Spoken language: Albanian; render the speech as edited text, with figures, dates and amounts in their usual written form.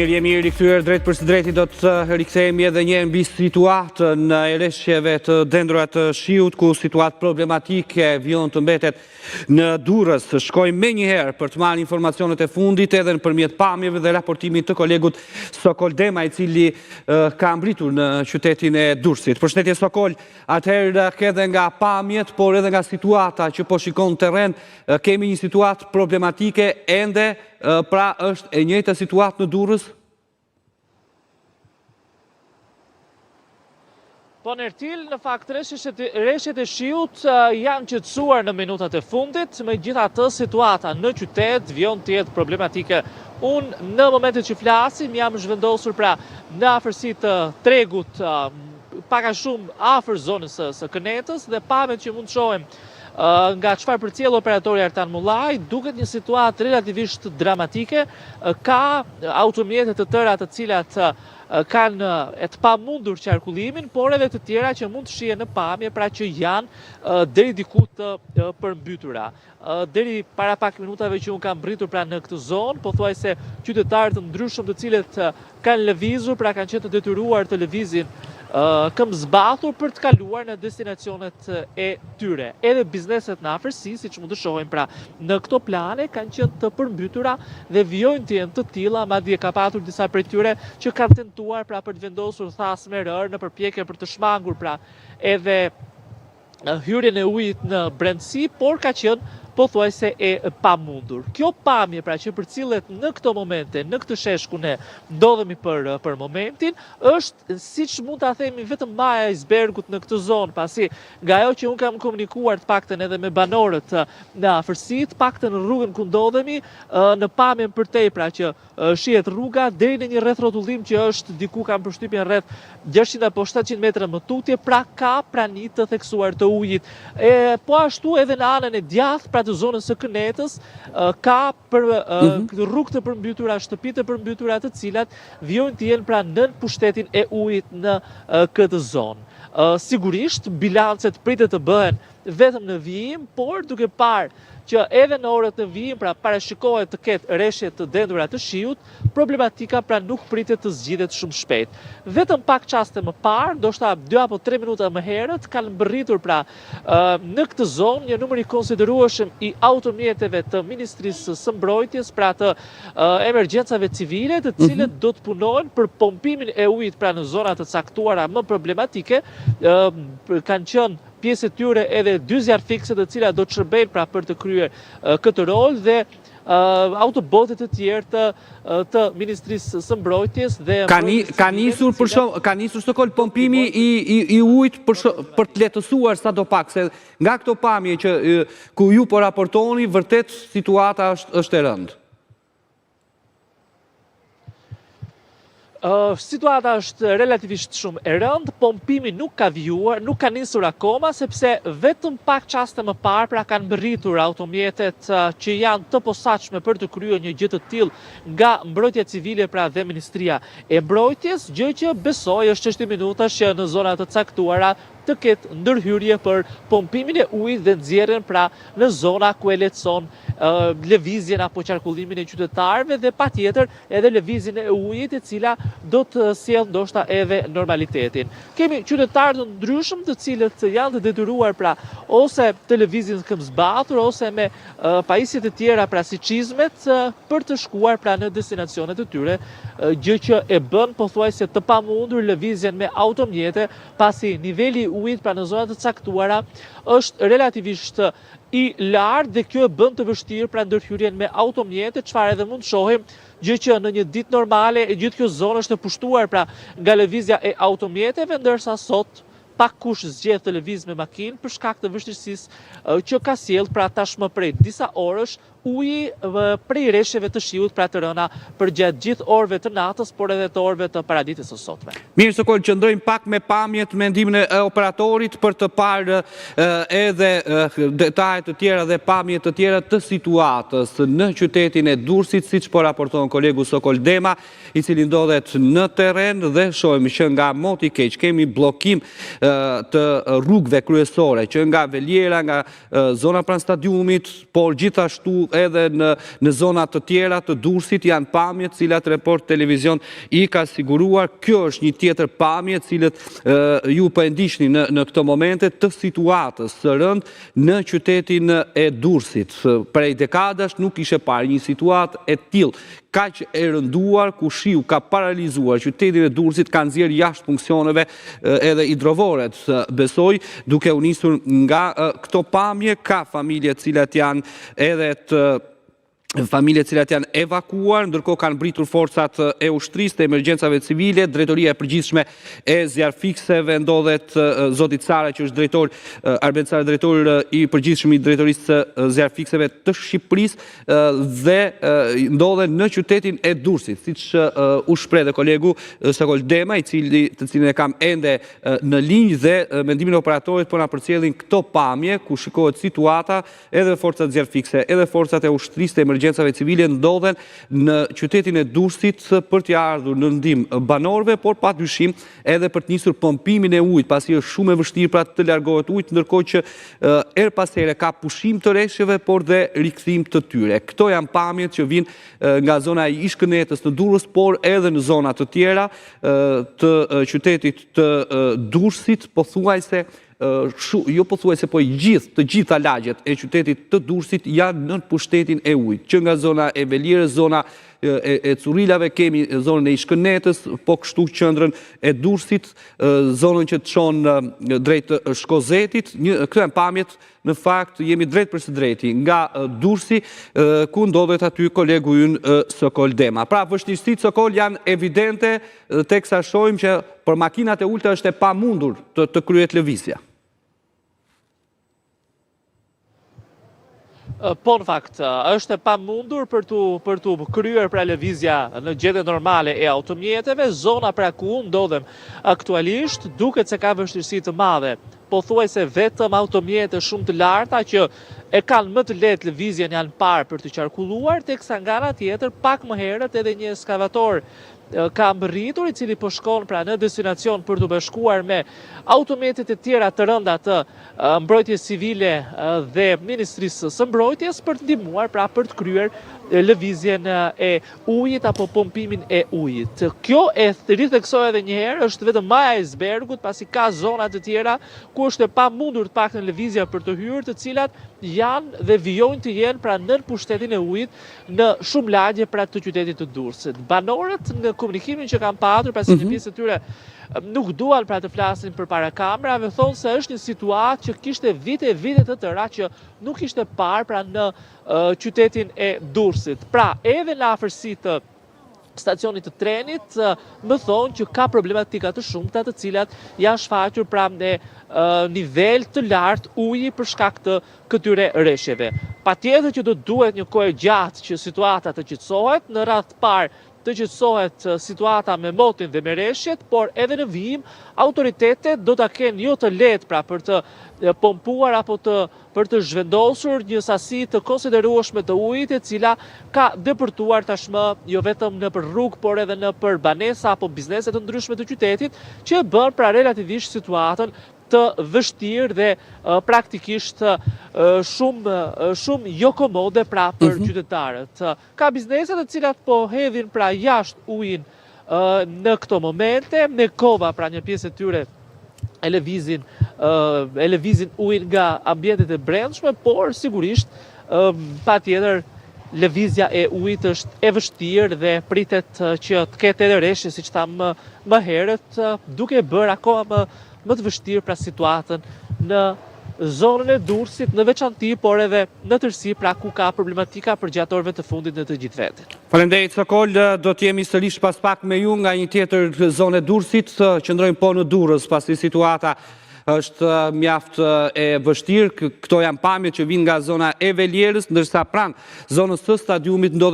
Jemi rikthyer drejt për së drejti, do të rikthehemi edhe një mbi situatën në ereshjeve të dendrojat të shiut, ku situatë problematike vjen të mbetet në Durrës. Shkojmë menjëherë për të marrë informacionet e fundit edhe nëpërmjet pamjeve dhe raportimit të kolegut Sokol Dema, i cili ka mbritur në qytetin e Durrësit. Përshëndetje Sokol, atëherë edhe nga pamjet, por edhe nga situata që po shikon terren, kemi një situatë problematike ende. Pra është e njëjta situatë në Durrës? Po Nertil, në fakt rreshtet e shiut janë qetësuar në minutat e fundit, megjithatë situata në qytet vjen të jetë problematike. Unë në momentet që flasim jam zhvendosur pra në afërsi të tregut pak a shumë afër zonës së Kënetës, dhe pamjet që mund të shohim nga çfarë përcjell operatori Artan Mullaj, duket një situatë relativisht dramatike. Ka automjete të tëra të cilat kanë e të pamundur qarkullimin, por edhe të tjera që mund të shihen në pamje, pra që janë deri diku të përmbytura. Deri para pak minutave që unë kam mbritur pra në këtë zonë, pothuajse qytetarë të ndryshëm të cilët kanë lëvizur, pra kanë qenë të detyruar të lëvizin këm zbathur për të kaluar në destinacionet e tyre. Edhe bizneset në afërsi, siç mund të shohim pra në këto plane, kanë qenë të përmbytura dhe vijojnë të jenë të tilla, madje ka patur disa prej tyre që kanë tentuar pra për të vendosur thasë rër në përpjekje për të shmangur pra edhe hyrjen e ujit në brendësi, por ka qenë pothuajse e pamundur. Kjo pamje pra që përcillet në këto momente, në këtë shesh ku ne ndodhemi për momentin, është siç mund ta themi vetëm maja e icebergut në këtë zonë, pasi nga ajo që unë kam komunikuar të paktën edhe me banorët në afërsi, të paktën në rrugën ku ndodhemi, në pamjen përtej pra që shihet rruga deri në një rrethrotullim që është diku, kam përshtypjen rreth 600 apo 700 metra më tutje, pra ka prani të theksuar të ujit. Po ashtu edhe në anën e djathtë pra të zonës së Kënetës, ka rrugë të përmbytura, shtëpi të përmbytura, të cilat vijojnë të jenë pra nën pushtetin e ujit në këtë zonë. Sigurisht bilancet pritet të bëhen vetëm në vijim, por duke parë që edhe në orët në vijim pra parashikohet të ketë rreshje të dendura të shiut, problematika pra nuk pritet të zgjidhet shumë shpejt. Vetëm pak çaste më parë, ndoshta 2 apo 3 minuta më herët, kanë mbërritur pra në këtë zonë një numër i konsiderueshëm i automjeteve të Ministrisë së Mbrojtjes, pra të emergjencave civile, të cilët do të punojnë për pompimin e ujit pra në zona të caktuara më problematike. Kanë qenë pjesë e tyre edhe 2 zjarr fikse të cilat do të shërbejnë pra për të kryer këtë rol, dhe autobotet të tjerë të Ministrisë së Mbrojtjes dhe ka nisur Sokol pompimi i ujit për të lehtësuar sadopak, se nga këto pamje që ku ju po raportoni, vërtet situata është e rëndë. Situata është relativisht shumë e rëndë, pompimi nuk ka vijuar, nuk ka nisur akoma, sepse vetëm pak çaste më parë pra kanë mbërritur automjetet që janë të posaçme për të kryer një gjë të tillë nga mbrojtja civile pra dhe Ministria e Mbrojtjes, gjë që besoj është çështje minutash që në zona të caktuara të ketë ndërhyrje për pompimin e ujit dhe nxjerrjen pra në zona ku e lehtëson lëvizjen apo qarkullimin e qytetarëve, dhe patjetër edhe lëvizjen e ujit, e cila do të sjellë ndoshta edhe normalitetin. Kemi qytetarë të ndryshëm të cilët janë të detyruar pra ose të lëvizin këm zbathur, ose me pajisje të tjera pra si çizmet, për të shkuar pra në destinacionet e tyre, gjë që e bën pothuajse të pamundur lëvizjen me automjete, pasi niveli ujit pra në zonat të caktuara është relativisht i lartë, dhe kjo e bën të vështirë pra ndërhyrjen me automjete, çfarë edhe mund të shohim, gjë që në një ditë normale e gjithë kjo zonë është e pushtuar pra nga lëvizja e automjeteve, ndërsa sot pak kush zgjedh të lëviz me makinë për shkak të vështirësisë që ka sjellë pra tashmë prej disa orësh uji prej rreshjeve të shiut pra të rëna për gjatë gjithë orëve të natës, por edhe të orëve të paraditës së sotme. Mirë Sokol, qëndrojmë pak me pamjet, me ndimin e operatorit për të parë edhe detajet të tjera dhe pamjet të tjera të situatës në qytetin e Durrësit, siç po raporton kolegu Sokol Dema, i cili ndodhet në terren, dhe shohim që nga Moti Keq kemi bllokim të rrugëve kryesore, që nga Veliera, nga zona pranë stadiumit, por gjithashtu edhe në zonat të tjera të Durrësit janë pamje cilat Report Televizion i ka siguruar. Kjo është një tjetër pamje cilët ju po e ndiqni në këto momente të situatës së rënd në qytetin e Durrësit. Prej dekadash nuk ishe parë një situatë e tillë kaq e rënduar, ku shiu ka paralizuar qytetin e Durrësit, ka nxjerrë jashtë funksioneve edhe hidrovoret. Besoj, duke u nisur nga këto pamje, ka familje cilat janë edhe familje cilat janë evakuar, ndërkohë kanë britur forcat e ushtrisë të emergjencave civile. Drejtoria e përgjithshme e zjarrfikseve ndodhet zoti Cara, që është drejtor Arbensar, drejtor i përgjithshëm i drejtorisë së zjarrfikseve të Shqipërisë, dhe ndodhen në qytetin e Durrësit, siç u shpreh dhe kolegu Sokol Dema, të cilin e kam ende në linjë, dhe mendimin e operatorit po na përcjellin këto pamje ku shikohet situata, edhe forcat zjarrfikse, edhe forcat e ushtrisë të emergjencave civile ndodhen në qytetin e Durrësit për t'i ardhur në ndihmë banorëve, por padyshim edhe për të nisur pompimin e ujit, pasi është shumë e vështirë pra të largohet ujit, ndërkohë që her pas here ka pushim të rreshjeve, por dhe rikthim të tyre. Këto janë pamjet që vijnë nga zona e Ish-Kënetës në Durrës, por edhe në zona të tjera të qytetit të Durrësit, pothuajse jo pothuajse, po të gjitha lagjet e qytetit të Durrësit janë nën pushtetin e ujit, që nga zona e Velierës, zona e Currilave, kemi zonën e Ish-Kënetës, po kështu qendrën e Durrësit, zonën që të çon drejt Shkozetit. Këto janë pamjet, në fakt jemi drejt për së drejti nga Durrësi, ku ndodhet aty kolegu ynë Sokol Dema. Pra vështirësitë, Sokol, janë evidente, teksa shohim që për makinat e ulta është e pamundur të kryhet lëvizja. Po në fakt, është e pamundur për të kryer pra lëvizja në gjendje normale e automjeteve. Zona pra ku ndodhem aktualisht duket se ka vështirësi të madhe. Pothuajse vetëm automjete shumë të larta që e kanë më të lehtë lëvizjen janë parë për të qarkulluar, teksa nga ana tjetër pak më herët edhe një ekskavator ka mbërritur, i cili po shkon pra në destinacion për të bashkuar me automjetet e tjera të rënda të mbrojtjes civile dhe Ministrisë së Mbrojtjes për të ndihmuar pra për të kryer lëvizjen e ujit apo pompimin e ujit. Kjo e ritheksoj edhe një herë, është vetëm maja e icebergut, pasi ka zona të tjera ku është e pamundur të paktën lëvizja për të hyrë, të cilat janë dhe vijojnë të jenë pra nën pushtetin e ujit në shumë lagje pra të qytetit të Durrësit. Banorët në komunikimin që kanë patur, pasi një pjesë e tyre nuk duan pra të flasin përpara kamerave, thonë se është një situatë që kishte vite të tëra që nuk ishte parë pra në qytetin e Durrësit. Pra, edhe në afërsi të stacionit të trenit, më thonë që ka problematika të shumta të cilat janë shfaqur pra në nivel të lartë uji për shkak të këtyre rreshjeve. Patjetër që do duhet një kohë gjatë që situata të qetësohet, në radhë të parë të qetësohet situata me motin dhe me rreshjet, por edhe në vijim autoritetet do ta kenë jo të lehtë pra për të pompuar apo për të zhvendosur një sasi të konsiderueshme të ujit, e cila ka depërtuar tashmë jo vetëm në për rrugë, por edhe në për banesa apo biznese të ndryshme të qytetit, që bën pra relativisht situatën të vështirë dhe praktikisht shumë jo komode pra për qytetarët. Ka biznese të cilat po hedhin pra jashtë ujin në këto momente, me kova pra një pjesë e tyre e lëvizin ujin nga ambientet e brendshme, por sigurisht patjetër lëvizja e ujit është e vështirë dhe pritet që të ketë edhe rreshje, siç tham më herët, duke bërë akoma më të vështirë pra situatën në zonën e Durrësit në veçanti, por edhe në tërësi pra ku ka problematika për gjatorëve të fundit në të gjithë vetin. Faleminderit Sokol, do të jemi sërish pas pak me ju nga një tjetër zonë e Durrësit, qëndrojmë po në Durrës, pasi situata është mjaft e vështirë. Këto janë pamjet që vijnë nga zona e Velierës, ndërsa pranë zonës së stadiumit ndodhet